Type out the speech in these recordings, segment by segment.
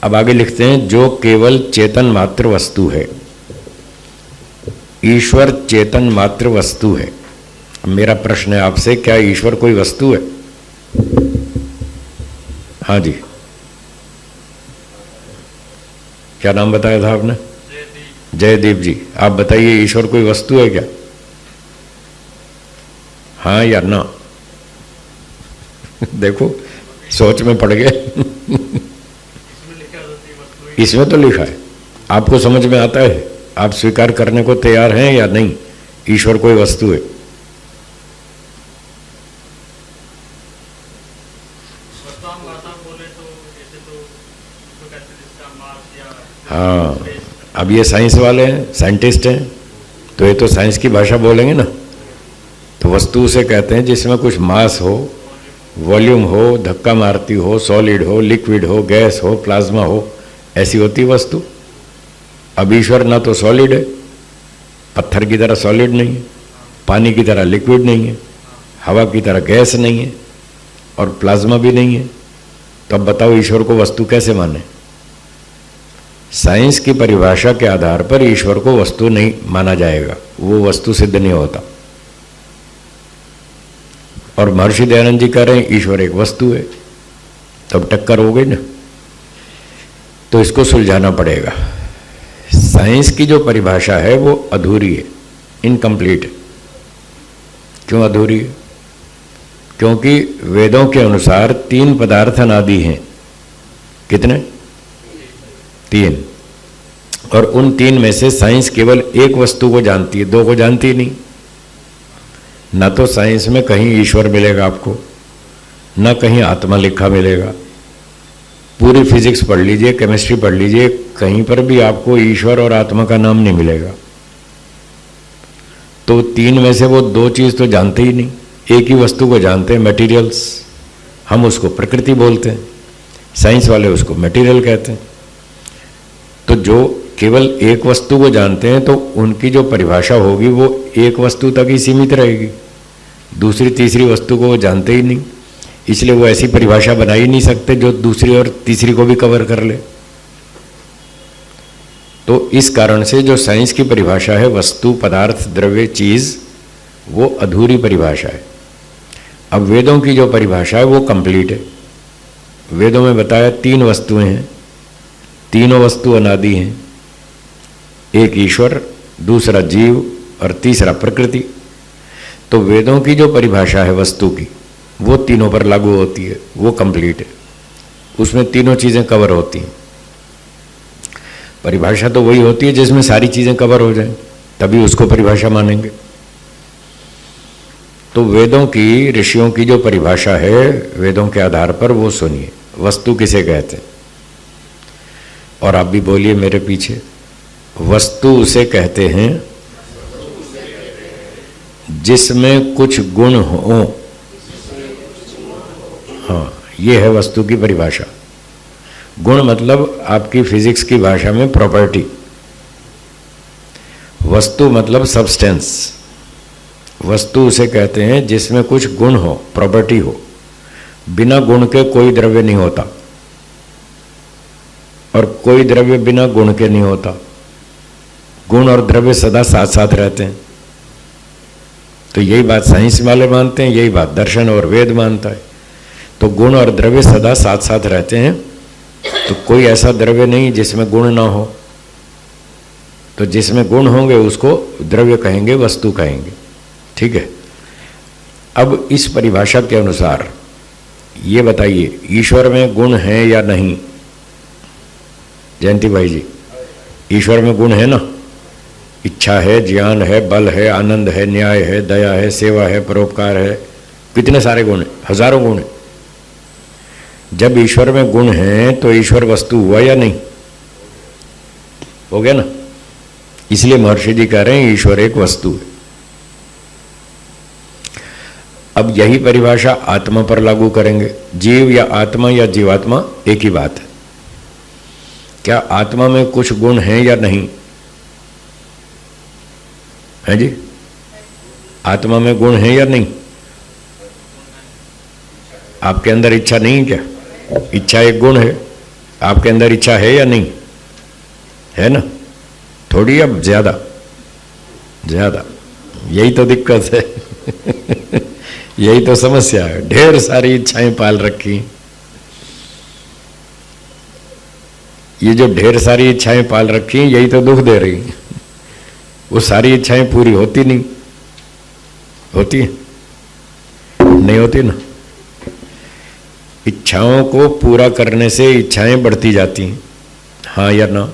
अब आगे लिखते हैं, जो केवल चेतन मात्र वस्तु है। ईश्वर चेतन मात्र वस्तु है। अब मेरा प्रश्न है आपसे, क्या ईश्वर कोई वस्तु है? हाँ जी, क्या नाम बताया था आपने? जयदीप जी, आप बताइए, ईश्वर कोई वस्तु है क्या? हाँ या ना? देखो सोच में पड़ गए। इसमें तो लिखा है, आपको समझ में आता है? आप स्वीकार करने को तैयार हैं या नहीं, ईश्वर कोई वस्तु है? हाँ, अब ये साइंस वाले हैं, साइंटिस्ट हैं, तो ये तो साइंस की भाषा बोलेंगे ना। तो वस्तु उसे कहते हैं जिसमें कुछ मास हो, वॉल्यूम हो, धक्का मारती हो, सॉलिड हो, लिक्विड हो, गैस हो, प्लाज्मा हो, ऐसी होती वस्तु। अब ईश्वर ना तो सॉलिड है, पत्थर की तरह सॉलिड नहीं है, पानी की तरह लिक्विड नहीं है, हवा की तरह गैस नहीं है, और प्लाज्मा भी नहीं है। तो अब बताओ ईश्वर को वस्तु कैसे माने? साइंस की परिभाषा के आधार पर ईश्वर को वस्तु नहीं माना जाएगा, वो वस्तु सिद्ध नहीं होता। और महर्षि दयानंद जी कह रहे हैं ईश्वर एक वस्तु है, तब टक्कर हो गई ना। तो इसको सुलझाना पड़ेगा। साइंस की जो परिभाषा है वो अधूरी है, इनकम्प्लीट है। क्यों अधूरी है? क्योंकि वेदों के अनुसार 3 पदार्थ अनादि हैं। कितने? 3। और उन 3 में से साइंस केवल एक वस्तु को जानती है, 2 को जानती नहीं। ना तो साइंस में कहीं ईश्वर मिलेगा आपको, ना कहीं आत्मा लिखा मिलेगा। पूरी फिजिक्स पढ़ लीजिए, केमिस्ट्री पढ़ लीजिए, कहीं पर भी आपको ईश्वर और आत्मा का नाम नहीं मिलेगा। तो 3 में से वो 2 चीज़ तो जानते ही नहीं, एक ही वस्तु को जानते हैं, मटेरियल्स। हम उसको प्रकृति बोलते हैं, साइंस वाले उसको मटेरियल कहते हैं। तो जो केवल एक वस्तु को जानते हैं तो उनकी जो परिभाषा होगी वो एक वस्तु तक ही सीमित रहेगी, दूसरी तीसरी वस्तु को वो जानते ही नहीं। इसलिए वो ऐसी परिभाषा बना ही नहीं सकते जो दूसरी और तीसरी को भी कवर कर ले। तो इस कारण से जो साइंस की परिभाषा है, वस्तु, पदार्थ, द्रव्य, चीज, वो अधूरी परिभाषा है। अब वेदों की जो परिभाषा है वो कंप्लीट है। वेदों में बताया 3 वस्तुएं हैं, तीनों वस्तु अनादि हैं। एक ईश्वर, दूसरा जीव और तीसरा प्रकृति। तो वेदों की जो परिभाषा है वस्तु की, वो तीनों पर लागू होती है, वो कंप्लीट है। उसमें तीनों चीज़ें कवर होती हैं। परिभाषा तो वही होती है जिसमें सारी चीज़ें कवर हो जाएं, तभी उसको परिभाषा मानेंगे। तो वेदों की, ऋषियों की जो परिभाषा है वेदों के आधार पर, वो सुनिए। वस्तु किसे कहते हैं? और आप भी बोलिए मेरे पीछे, वस्तु उसे कहते हैं जिसमें कुछ गुण हो। हाँ, ये है वस्तु की परिभाषा। गुण मतलब आपकी फिजिक्स की भाषा में प्रॉपर्टी। वस्तु मतलब सब्सटेंस। वस्तु उसे कहते हैं जिसमें कुछ गुण हो, प्रॉपर्टी हो। बिना गुण के कोई द्रव्य नहीं होता, और कोई द्रव्य बिना गुण के नहीं होता। गुण और द्रव्य सदा साथ साथ रहते हैं। तो यही बात साइंस वाले मानते हैं, यही बात दर्शन और वेद मानता है। तो गुण और द्रव्य सदा साथ साथ रहते हैं। तो कोई ऐसा द्रव्य नहीं जिसमें गुण ना हो। तो जिसमें गुण होंगे उसको द्रव्य कहेंगे, वस्तु कहेंगे। ठीक है। अब इस परिभाषा के अनुसार ये बताइए, ईश्वर में गुण है या नहीं? जयंती भाई जी, ईश्वर में गुण है ना? इच्छा है, ज्ञान है, बल है, आनंद है, न्याय है, दया है, सेवा है, परोपकार है। कितने सारे गुण हैं, हजारों गुण हैं। जब ईश्वर में गुण हैं तो ईश्वर वस्तु हुआ या नहीं? हो गया ना? इसलिए महर्षि जी कह रहे हैं ईश्वर एक वस्तु है। अब यही परिभाषा आत्मा पर लागू करेंगे। जीव या आत्मा या जीवात्मा एक ही बात है। क्या आत्मा में कुछ गुण हैं या नहीं? है जी? आत्मा में गुण हैं या नहीं? आपके अंदर इच्छा नहीं क्या? इच्छा एक गुण है। आपके अंदर इच्छा है या नहीं है ना? थोड़ी, अब ज्यादा ज्यादा। यही तो दिक्कत है यही तो समस्या है। ढेर सारी इच्छाएं पाल रखी। ये जो ढेर सारी इच्छाएं पाल रखी यही तो दुख दे रही। वो सारी इच्छाएं पूरी होती नहीं, होती है नहीं होती ना। इच्छाओं को पूरा करने से इच्छाएं बढ़ती जाती हैं, हाँ या ना?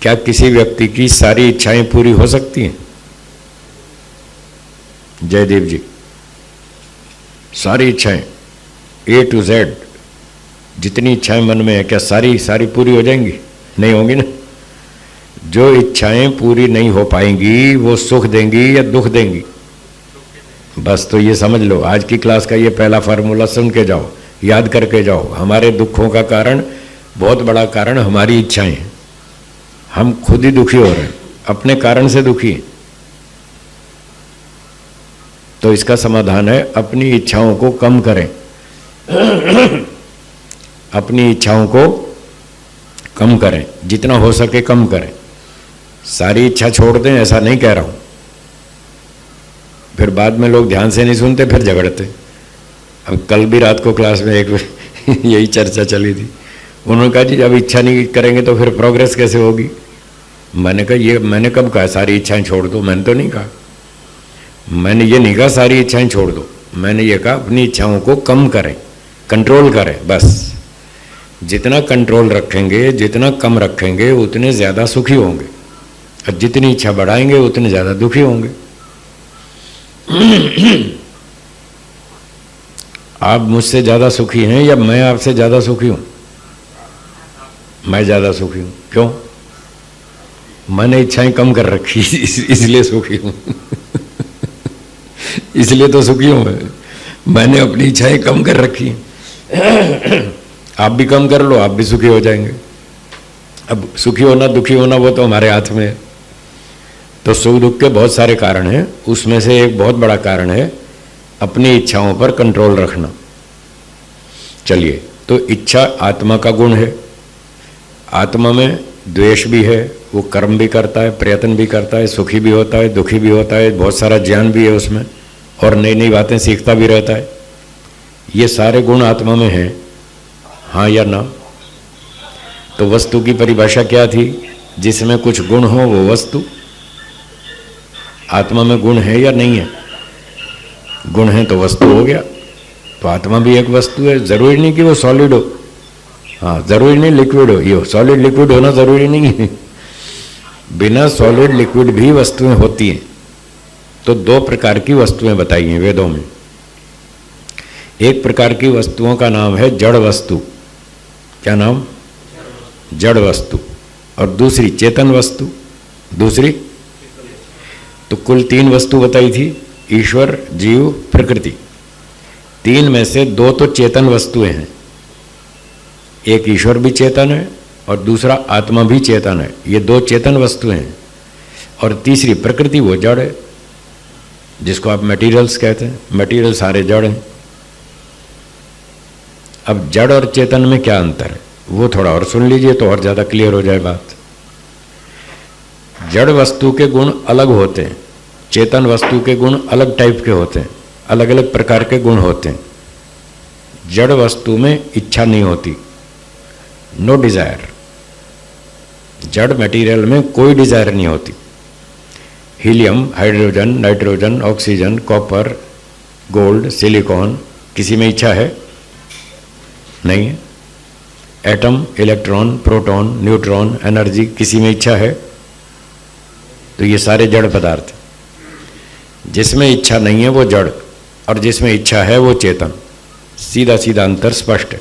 क्या किसी व्यक्ति की सारी इच्छाएं पूरी हो सकती हैं? जयदेव जी, सारी इच्छाएं A to Z, जितनी इच्छाएं मन में है, क्या सारी पूरी हो जाएंगी? नहीं होंगी ना। जो इच्छाएं पूरी नहीं हो पाएंगी वो सुख देंगी या दुख देंगी? बस तो ये समझ लो, आज की क्लास का ये पहला फार्मूला सुन के जाओ, याद करके जाओ। हमारे दुखों का कारण, बहुत बड़ा कारण हमारी इच्छाएं हैं। हम खुद ही दुखी हो रहे हैं, अपने कारण से दुखी हैं। तो इसका समाधान है अपनी इच्छाओं को कम करें अपनी इच्छाओं को कम करें, जितना हो सके कम करें। सारी इच्छा छोड़ दें ऐसा नहीं कह रहा हूं, फिर बाद में लोग ध्यान से नहीं सुनते, फिर झगड़ते। अब कल भी रात को क्लास में एक यही चर्चा चली थी। उन्होंने कहा जी जब इच्छा नहीं करेंगे तो फिर प्रोग्रेस कैसे होगी? मैंने कहा ये मैंने कब कहा सारी इच्छाएं छोड़ दो? मैंने तो नहीं कहा। मैंने ये नहीं कहा सारी इच्छाएं छोड़ दो, मैंने ये कहा अपनी इच्छाओं को कम करें, कंट्रोल करें। बस जितना कंट्रोल रखेंगे, जितना कम रखेंगे, उतने ज़्यादा सुखी होंगे, और जितनी इच्छा बढ़ाएंगे उतने ज़्यादा दुखी होंगे। आप मुझसे ज़्यादा सुखी हैं या मैं आपसे ज़्यादा सुखी हूँ? मैं ज़्यादा सुखी हूँ। क्यों? मैंने इच्छाएं कम कर रखी इसलिए सुखी हूँ इसलिए तो सुखी हूँ मैंने अपनी इच्छाएं कम कर रखी। आप भी कम कर लो, आप भी सुखी हो जाएंगे। अब सुखी होना दुखी होना वो तो हमारे हाथ में है। तो सुख दुख के बहुत सारे कारण हैं, उसमें से एक बहुत बड़ा कारण है अपनी इच्छाओं पर कंट्रोल रखना। चलिए, तो इच्छा आत्मा का गुण है। आत्मा में द्वेष भी है, वो कर्म भी करता है, प्रयत्न भी करता है, सुखी भी होता है, दुखी भी होता है, बहुत सारा ज्ञान भी है उसमें, और नई नई बातें सीखता भी रहता है। ये सारे गुण आत्मा में हैं, हाँ या ना? तो वस्तु की परिभाषा क्या थी? जिसमें कुछ गुण हो वो वस्तु। आत्मा में गुण है या नहीं है? गुण है तो वस्तु हो गया। तो आत्मा भी एक वस्तु है। जरूरी नहीं कि वो सॉलिड हो, हाँ जरूरी नहीं लिक्विड हो। ये सॉलिड लिक्विड होना जरूरी नहीं है। बिना सॉलिड लिक्विड भी वस्तुएं होती हैं। तो दो प्रकार की वस्तुएं बताई हैं वेदों में। एक प्रकार की वस्तुओं का नाम है जड़ वस्तु। क्या नाम? जड़ वस्तु। और दूसरी चेतन वस्तु। दूसरी तो कुल तीन वस्तु बताई थी, ईश्वर, जीव, प्रकृति। तीन में से दो तो चेतन वस्तुएं हैं। एक ईश्वर भी चेतन है और दूसरा आत्मा भी चेतन है। ये दो चेतन वस्तुएं हैं। और तीसरी प्रकृति, वो जड़ है, जिसको आप मटेरियल्स कहते हैं। मटेरियल सारे जड़ हैं। अब जड़ और चेतन में क्या अंतर है वो थोड़ा और सुन लीजिए तो और ज़्यादा क्लियर हो जाए बात। जड़ वस्तु के गुण अलग होते हैं, चेतन वस्तु के गुण अलग टाइप के होते हैं, अलग अलग प्रकार के गुण होते हैं। जड़ वस्तु में इच्छा नहीं होती, नो डिजायर। जड़ मटेरियल में कोई डिजायर नहीं होती। Helium, hydrogen, nitrogen, oxygen, copper, gold, silicon, किसी में इच्छा है? नहीं है। Atom, electron, proton, neutron, energy, किसी में इच्छा है? तो ये सारे जड़ पदार्थ। जिसमें इच्छा नहीं है वो जड़, और जिसमें इच्छा है वो चेतन। सीधा सीधा अंतर स्पष्ट है।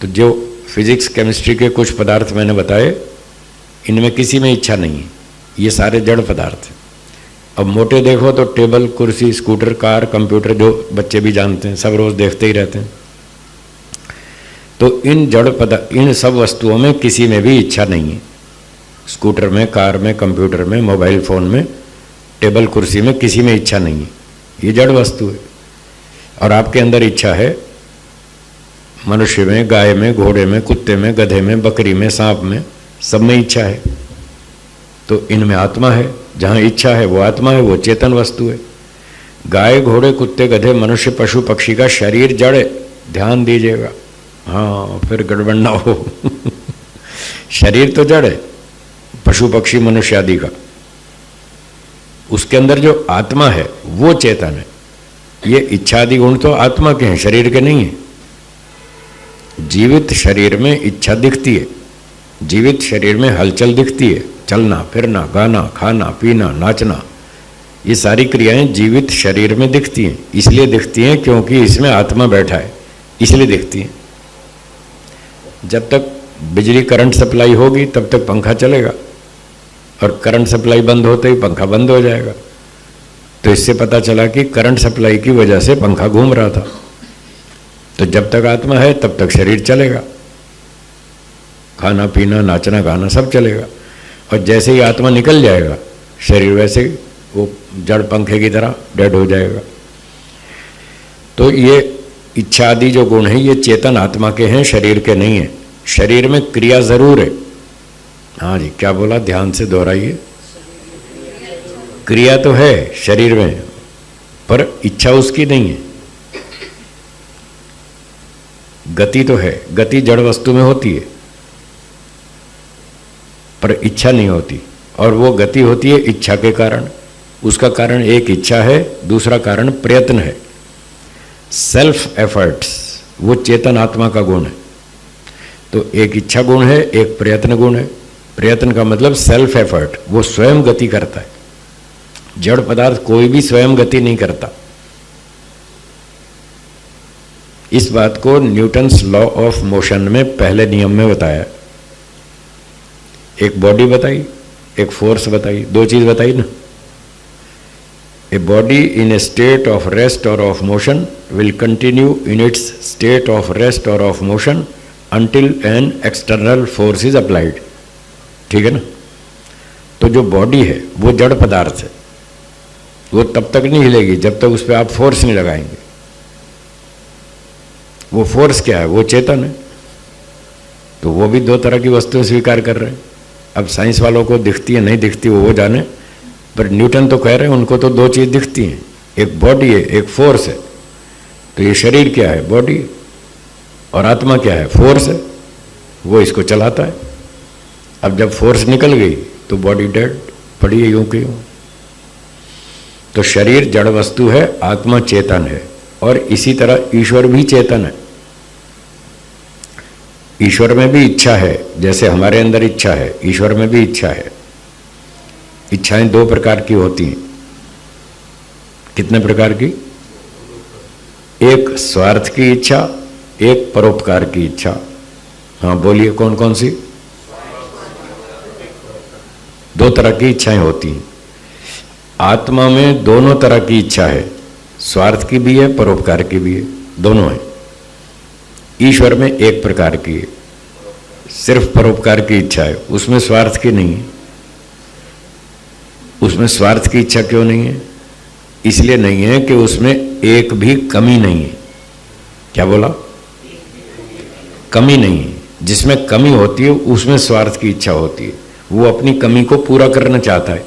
तो जो फिजिक्स केमिस्ट्री के कुछ पदार्थ मैंने बताए, इनमें किसी में इच्छा नहीं है, ये सारे जड़ पदार्थ हैं। अब मोटे देखो तो टेबल, कुर्सी, स्कूटर, कार, कंप्यूटर, जो बच्चे भी जानते हैं, सब रोज देखते ही रहते हैं। तो इन जड़ पदार्थ, इन सब वस्तुओं में किसी में भी इच्छा नहीं है। स्कूटर में, कार में, कंप्यूटर में, मोबाइल फ़ोन में, टेबल कुर्सी में, किसी में इच्छा नहीं है। ये जड़ वस्तु है। और आपके अंदर इच्छा है, मनुष्य में, गाय में, घोड़े में, कुत्ते में, गधे में, बकरी में, सांप में, सब में इच्छा है। तो इनमें आत्मा है। जहाँ इच्छा है वो आत्मा है, वो चेतन वस्तु है। गाय, घोड़े, कुत्ते, गधे, मनुष्य, पशु, पक्षी का शरीर जड़ है, ध्यान दीजिएगा। हाँ, फिर गड़बड़ ना हो। शरीर तो जड़ है, पशु पक्षी मनुष्य आदि का। उसके अंदर जो आत्मा है वो चेतन है। ये इच्छा आदि गुण तो आत्मा के हैं, शरीर के नहीं है। जीवित शरीर में इच्छा दिखती है, जीवित शरीर में हलचल दिखती है, चलना फिरना, गाना, खाना, पीना, नाचना, ये सारी क्रियाएं जीवित शरीर में दिखती हैं। इसलिए दिखती हैं क्योंकि इसमें आत्मा बैठा है, इसलिए दिखती हैं। जब तक बिजली करंट सप्लाई होगी तब तक पंखा चलेगा, और करंट सप्लाई बंद होते ही पंखा बंद हो जाएगा। तो इससे पता चला कि करंट सप्लाई की वजह से पंखा घूम रहा था। तो जब तक आत्मा है तब तक शरीर चलेगा, खाना पीना, नाचना गाना सब चलेगा। और जैसे ही आत्मा निकल जाएगा, शरीर वैसे वो जड़ पंखे की तरह डेड हो जाएगा। तो ये इच्छा आदि जो गुण है ये चेतन आत्मा के हैं, शरीर के नहीं है। शरीर में क्रिया जरूर है। हाँ जी, क्या बोला, ध्यान से दोहराइए। क्रिया तो है शरीर में, पर इच्छा उसकी नहीं है। गति तो है, गति जड़ वस्तु में होती है, पर इच्छा नहीं होती। और वो गति होती है इच्छा के कारण। उसका कारण एक इच्छा है, दूसरा कारण प्रयत्न है, सेल्फ एफर्ट्स। वो चेतन आत्मा का गुण है। तो एक इच्छा गुण है, एक प्रयत्न गुण है। प्रयत्न का मतलब सेल्फ एफर्ट, वो स्वयं गति करता है। जड़ पदार्थ कोई भी स्वयं गति नहीं करता। इस बात को न्यूटन्स लॉ ऑफ मोशन में पहले नियम में बताया। एक बॉडी बताई, एक फोर्स बताई, दो चीज बताई ना। A body in a state of rest or of motion will continue in its state of rest or of motion until an external force is applied। ठीक है ना। तो जो बॉडी है वो जड़ पदार्थ है, वो तब तक नहीं हिलेगी जब तक उस पर आप फोर्स नहीं लगाएंगे। वो फोर्स क्या है, वो चेतन है। तो वो भी दो तरह की वस्तुएं स्वीकार कर रहे हैं। अब साइंस वालों को दिखती है नहीं दिखती वो जाने, पर न्यूटन तो कह रहे हैं उनको तो दो चीज दिखती हैं, एक बॉडी है, एक फोर्स है। तो ये शरीर क्या है, बॉडी, और आत्मा क्या है, फोर्स है। वो इसको चलाता है। अब जब फोर्स निकल गई तो बॉडी डेड पड़ी है यूं की यूं। तो शरीर जड़ वस्तु है, आत्मा चेतन है। और इसी तरह ईश्वर भी चेतन है। ईश्वर में भी इच्छा है, जैसे हमारे अंदर इच्छा है, ईश्वर में भी इच्छा है। इच्छाएं दो प्रकार की होती हैं। कितने प्रकार की? एक स्वार्थ की इच्छा, एक परोपकार की इच्छा। हाँ बोलिए, कौन कौन सी? दो तरह की इच्छाएं होती हैं। आत्मा में दोनों तरह की इच्छा है, स्वार्थ की भी है, परोपकार की भी है, दोनों है। ईश्वर में एक प्रकार की है, सिर्फ परोपकार की इच्छा है, उसमें स्वार्थ की नहीं है। उसमें स्वार्थ की इच्छा क्यों नहीं है? इसलिए नहीं है कि उसमें एक भी कमी नहीं है। क्या बोला? कमी नहीं है। जिसमें कमी होती है उसमें स्वार्थ की इच्छा होती है, वो अपनी कमी को पूरा करना चाहता है।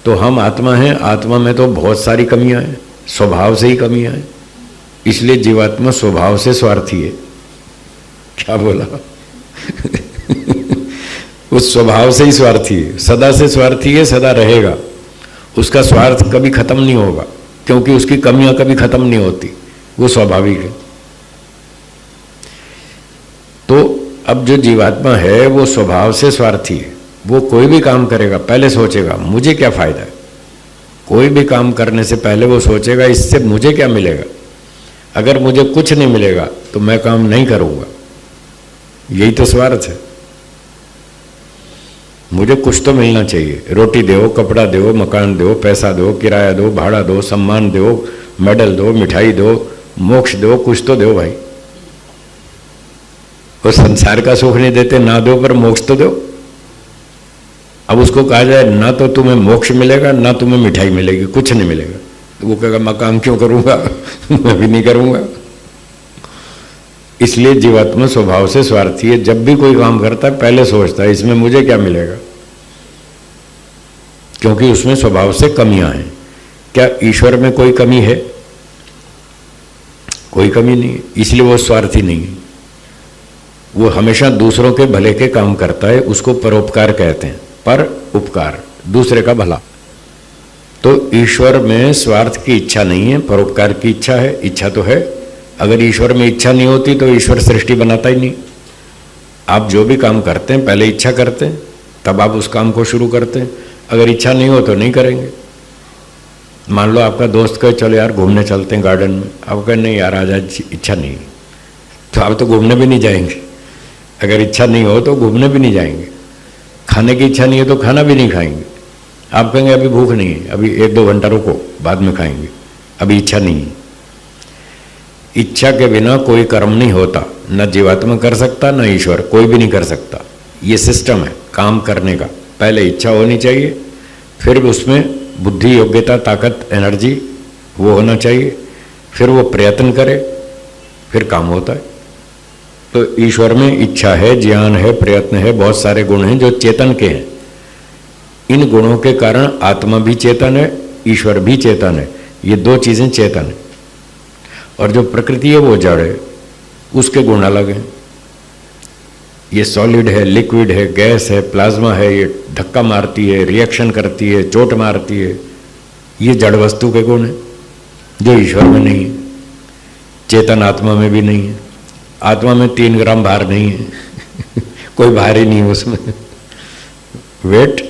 तो हम आत्मा हैं, आत्मा में तो बहुत सारी कमियां हैं, स्वभाव से ही कमियां हैं। इसलिए जीवात्मा स्वभाव से स्वार्थी है। क्या बोला? उस स्वभाव से ही स्वार्थी है, सदा से स्वार्थी है, सदा रहेगा। उसका स्वार्थ कभी खत्म नहीं होगा, क्योंकि उसकी कमियां कभी खत्म नहीं होती, वो स्वाभाविक है। तो अब जो जीवात्मा है वो स्वभाव से स्वार्थी है। वो कोई भी काम करेगा पहले सोचेगा मुझे क्या फायदा है। कोई भी काम करने से पहले वो सोचेगा इससे मुझे क्या मिलेगा। अगर मुझे कुछ नहीं मिलेगा तो मैं काम नहीं करूंगा। यही तो स्वार्थ है। मुझे कुछ तो मिलना चाहिए, रोटी दो, कपड़ा दो, मकान दो, पैसा दो, किराया दो, भाड़ा दो, सम्मान दो, मेडल दो, मिठाई दो, मोक्ष दो, कुछ तो दो भाई। वो संसार का सुख नहीं देते, ना दो पर मोक्ष तो दो। अब उसको कहा जाए ना तो तुम्हें मोक्ष मिलेगा ना तुम्हें मिठाई मिलेगी, कुछ नहीं मिलेगा, तो वो कहेगा मैं काम क्यों करूंगा। मैं भी नहीं करूंगा। इसलिए जीवात्मा स्वभाव से स्वार्थी है। जब भी कोई काम करता है पहले सोचता है इसमें मुझे क्या मिलेगा, क्योंकि उसमें स्वभाव से कमियां हैं। क्या ईश्वर में कोई कमी है? कोई कमी नहीं है, इसलिए वो स्वार्थी नहीं है। वो हमेशा दूसरों के भले के काम करता है, उसको परोपकार कहते हैं। पर उपकार, दूसरे का भला। तो ईश्वर में स्वार्थ की इच्छा नहीं है, परोपकार की इच्छा है। इच्छा तो है, अगर ईश्वर में इच्छा नहीं होती तो ईश्वर सृष्टि बनाता ही नहीं। आप जो भी काम करते हैं पहले इच्छा करते हैं, तब आप उस काम को शुरू करते हैं। अगर इच्छा नहीं हो तो नहीं करेंगे। मान लो आपका दोस्त कहे चलो यार घूमने चलते हैं गार्डन में, आप कहें नहीं यार आज इच्छा नहीं, तो आप तो घूमने भी नहीं जाएंगे। अगर इच्छा नहीं हो तो घूमने भी नहीं जाएंगे। खाने की इच्छा नहीं है तो खाना भी नहीं खाएंगे। आप कहेंगे अभी भूख नहीं है, अभी 1-2 घंटा रुको बाद में खाएंगे, अभी इच्छा नहीं है। इच्छा के बिना कोई कर्म नहीं होता, न जीवात्मा कर सकता न ईश्वर, कोई भी नहीं कर सकता। ये सिस्टम है काम करने का। पहले इच्छा होनी चाहिए, फिर उसमें बुद्धि, योग्यता, ताकत, एनर्जी वो होना चाहिए, फिर वो प्रयत्न करे, फिर काम होता है। तो ईश्वर में इच्छा है, ज्ञान है, प्रयत्न है, बहुत सारे गुण हैं जो चेतन के हैं। इन गुणों के कारण आत्मा भी चेतन है, ईश्वर भी चेतन है। ये 2 चीजें चेतन है। और जो प्रकृति है वो जड़ है, उसके गुण अलग हैं। ये सॉलिड है, लिक्विड है, गैस है, प्लाज्मा है, ये धक्का मारती है, रिएक्शन करती है, चोट मारती है। ये जड़ वस्तु के गुण हैं जो ईश्वर में नहीं है, चेतन आत्मा में भी नहीं है। आत्मा में 3 ग्राम भार नहीं है कोई भार ही नहीं है उसमें वेट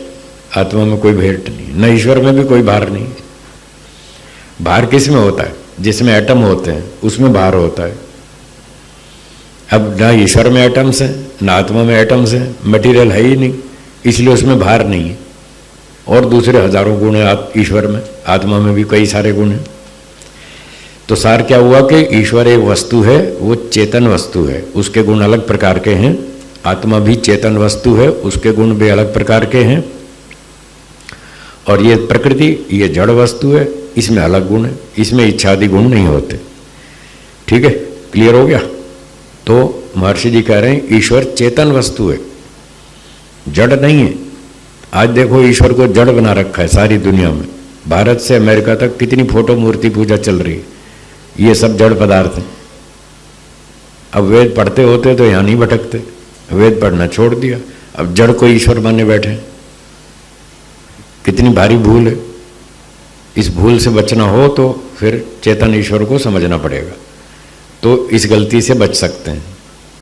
आत्मा में कोई वेट नहीं, न ईश्वर में भी कोई भार नहीं। भार किस में होता है? जिसमें एटम होते हैं उसमें भार होता है। अब ना ईश्वर में एटम्स हैं ना आत्मा में एटम्स हैं, मटेरियल है ही नहीं, इसलिए उसमें भार नहीं है। और दूसरे हजारों गुण हैं ईश्वर में, आत्मा में भी कई सारे गुण हैं। तो सार क्या हुआ कि ईश्वर एक वस्तु है, वो चेतन वस्तु है, उसके गुण अलग प्रकार के हैं। आत्मा भी चेतन वस्तु है, उसके गुण भी अलग प्रकार के हैं। और ये प्रकृति ये जड़ वस्तु है, इसमें अलग गुण है, इसमें इच्छादि गुण नहीं होते। ठीक है, क्लियर हो गया? तो महर्षि जी कह रहे हैं ईश्वर चेतन वस्तु है, जड़ नहीं है। आज देखो ईश्वर को जड़ बना रखा है सारी दुनिया में। भारत से अमेरिका तक कितनी फोटो मूर्ति पूजा चल रही है, ये सब जड़ पदार्थ हैं। अब वेद पढ़ते होते तो यहाँ नहीं भटकते, वेद पढ़ना छोड़ दिया, अब जड़ को ईश्वर माने बैठे। कितनी भारी भूल है। इस भूल से बचना हो तो फिर चेतन ईश्वर को समझना पड़ेगा, तो इस गलती से बच सकते हैं।